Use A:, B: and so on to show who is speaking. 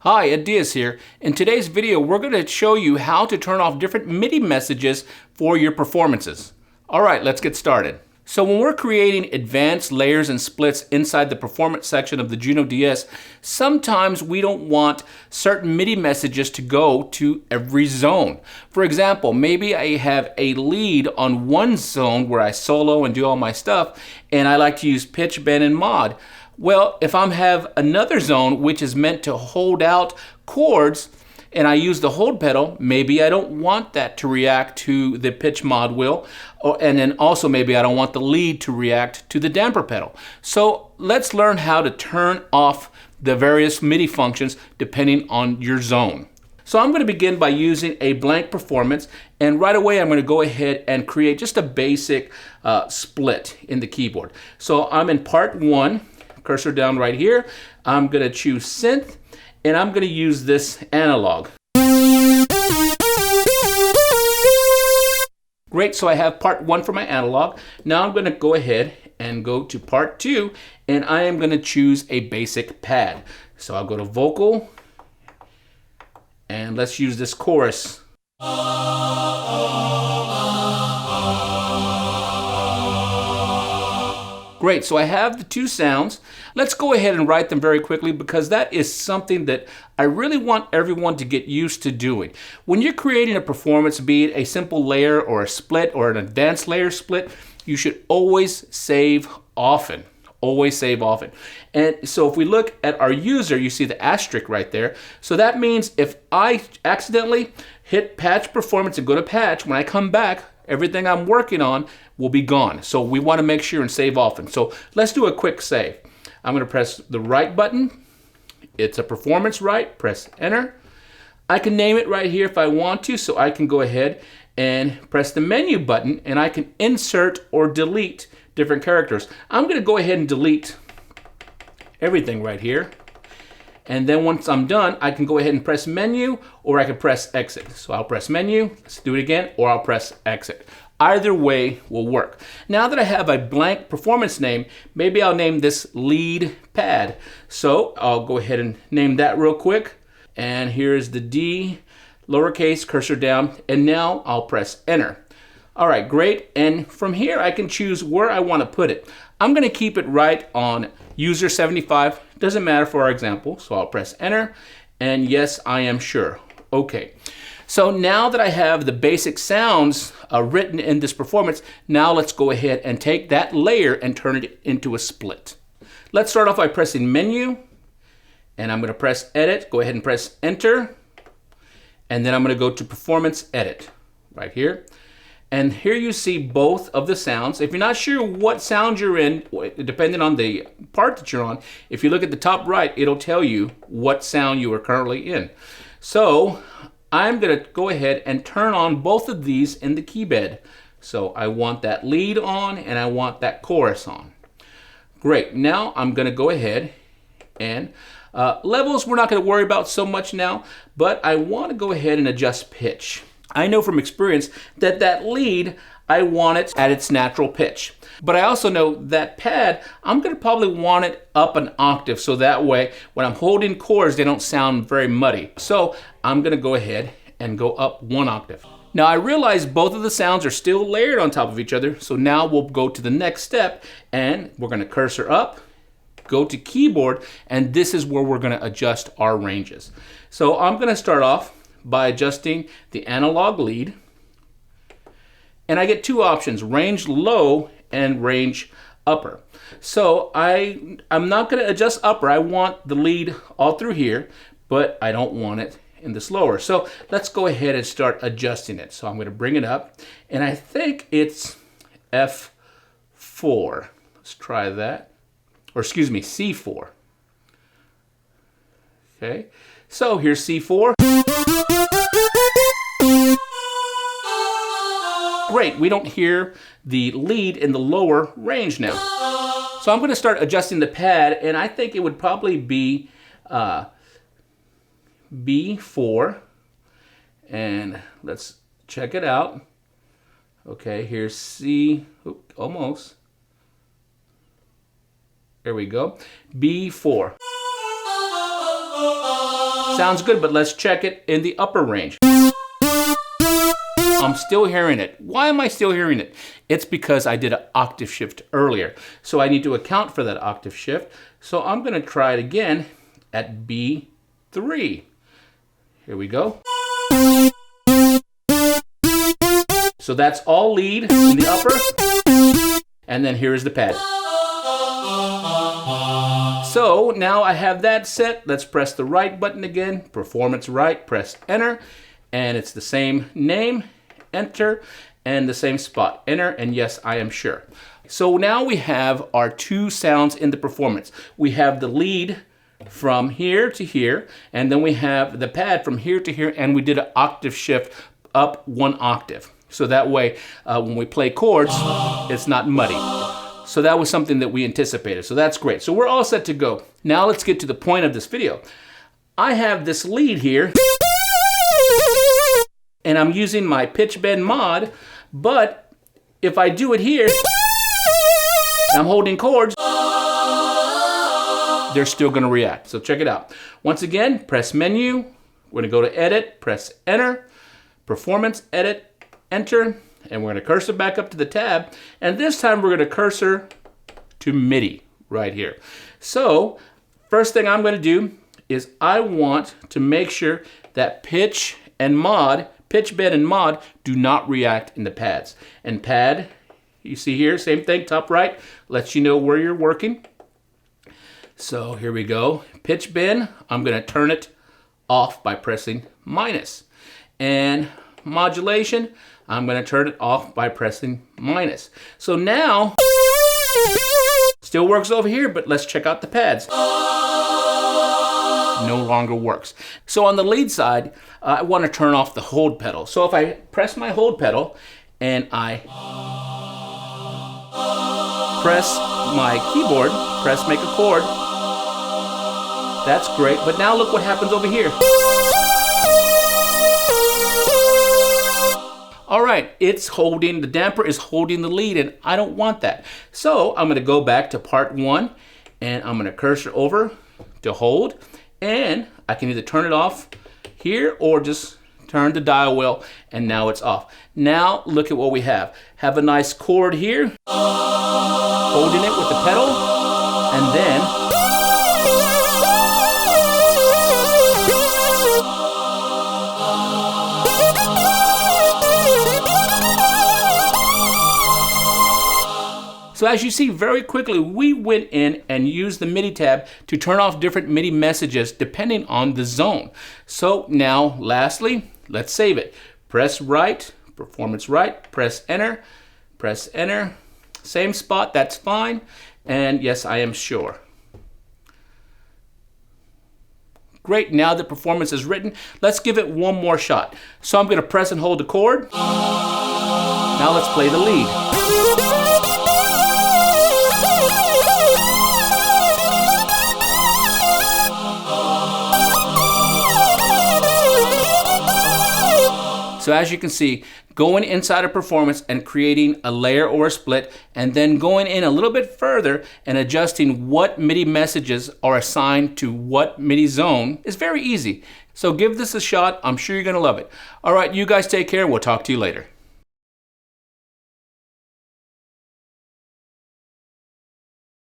A: Hi, Ed Diaz here. In today's video, we're going to show you how to turn off different MIDI messages for your performances. All right, let's get started. So when we're creating advanced layers and splits inside the performance section of the Juno-DS, sometimes we don't want certain MIDI messages to go to every zone. For example, maybe I have a lead on one zone where I solo and do all my stuff, and I like to use pitch, bend, and mod. Well, if I have another zone which is meant to hold out chords and I use the hold pedal, maybe I don't want that to react to the pitch mod wheel, and then also maybe I don't want the lead to react to the damper pedal. So let's learn how to turn off the various MIDI functions depending on your zone. So I'm going to begin by using a blank performance, and right away I'm going to go ahead and create just a basic split in the keyboard. So I'm in part 1. Cursor down right here. I'm going to choose synth, and I'm going to use this analog. Great, so I have part 1 for my analog. Now I'm going to go ahead and go to part 2, and I am going to choose a basic pad. So I'll go to vocal, and let's use this chorus. Great, so I have the two sounds. Let's go ahead and write them very quickly because that is something that I really want everyone to get used to doing. When you're creating a performance, be it a simple layer or a split or an advanced layer split, you should always save often. Always save often. And so if we look at our user, you see the asterisk right there. So that means if I accidentally hit patch performance and go to patch, when I come back, everything I'm working on will be gone. So we want to make sure and save often. So let's do a quick save. I'm going to press the right button. It's a performance right. Press enter. I can name it right here if I want to. So I can go ahead and press the menu button and I can insert or delete different characters. I'm going to go ahead and delete everything right here. And then once I'm done, I can go ahead and press menu, or I can press exit. So I'll press menu, let's do it again, or I'll press exit. Either way will work. Now that I have a blank performance name, maybe I'll name this lead pad. So I'll go ahead and name that real quick. And here's the D, lowercase, cursor down, and now I'll press enter. All right, great. And from here, I can choose where I want to put it. I'm going to keep it right on user 75. Doesn't matter for our example. So I'll press enter. And yes, I am sure. Okay. So now that I have the basic sounds written in this performance, now let's go ahead and take that layer and turn it into a split. Let's start off by pressing menu. And I'm going to press edit. Go ahead and press enter. And then I'm going to go to performance edit right here. And here you see both of the sounds. If you're not sure what sound you're in, depending on the part that you're on, if you look at the top right, it'll tell you what sound you are currently in. So I'm going to go ahead and turn on both of these in the key bed. So I want that lead on and I want that chorus on. Great. Now I'm going to go ahead and levels we're not going to worry about so much now, but I want to go ahead and adjust pitch. I know from experience that that lead, I want it at its natural pitch. But I also know that pad, I'm going to probably want it up an octave so that way when I'm holding chords, they don't sound very muddy. So I'm going to go ahead and go up 1 octave. Now I realize both of the sounds are still layered on top of each other. So now we'll go to the next step and we're going to cursor up, go to keyboard, and this is where we're going to adjust our ranges. So I'm going to start off by adjusting the analog lead. And I get 2 options, range low and range upper. So I'm not going to adjust upper. I want the lead all through here, but I don't want it in this lower. So let's go ahead and start adjusting it. So I'm going to bring it up, and I think it's F4. Let's try that. Or excuse me, C4. Okay, so here's C4. Great, we don't hear the lead in the lower range now. So I'm going to start adjusting the pad, and I think it would probably be B4. And let's check it out. Okay, here's C, almost. There we go, B4. Sounds good, but let's check it in the upper range. I'm still hearing it. Why am I still hearing it? It's because I did an octave shift earlier. So I need to account for that octave shift. So I'm going to try it again at B3. Here we go. So that's all lead in the upper. And then here is the pad. So now I have that set. Let's press the right button again. Performance right, press enter. And it's the same name, enter, and the same spot, enter, and yes, I am sure. So now we have our two sounds in the performance. We have the lead from here to here, and then we have the pad from here to here, and we did an octave shift up 1 octave. So that way, when we play chords, it's not muddy. So that was something that we anticipated. So that's great. So we're all set to go. Now let's get to the point of this video. I have this lead here, and I'm using my pitch bend mod, but if I do it here, and I'm holding chords, they're still gonna react. So check it out. Once again, press menu. We're gonna go to edit, press enter, performance, edit, enter, and we're gonna cursor back up to the tab, and this time we're gonna cursor to MIDI right here. So first thing I'm gonna do is I want to make sure that pitch bend and mod do not react in the pads. And pad, you see here, same thing, top right, lets you know where you're working. So here we go. Pitch bend, I'm gonna turn it off by pressing minus. And modulation, I'm gonna turn it off by pressing minus. So now, still works over here, but let's check out the pads. No longer works. So on the lead side, I want to turn off the hold pedal. So if I press my hold pedal and I press my keyboard, press make a chord, that's great. But now look what happens over here. All right, the damper is holding the lead, and I don't want that. So I'm gonna go back to part 1, and I'm gonna cursor over to hold, and I can either turn it off here or just turn the dial wheel, and now it's off. Now look at what we have. Have a nice chord here, holding it with the pedal, and then so as you see very quickly, we went in and used the MIDI tab to turn off different MIDI messages depending on the zone. So now, lastly, let's save it. Press right, performance right, press enter, same spot, that's fine. And yes, I am sure. Great, now the performance is written. Let's give it one more shot. So I'm gonna press and hold the chord. Now let's play the lead. So as you can see, going inside a performance and creating a layer or a split, and then going in a little bit further and adjusting what MIDI messages are assigned to what MIDI zone is very easy. So give this a shot. I'm sure you're gonna love it. All right, you guys take care. We'll talk to you later.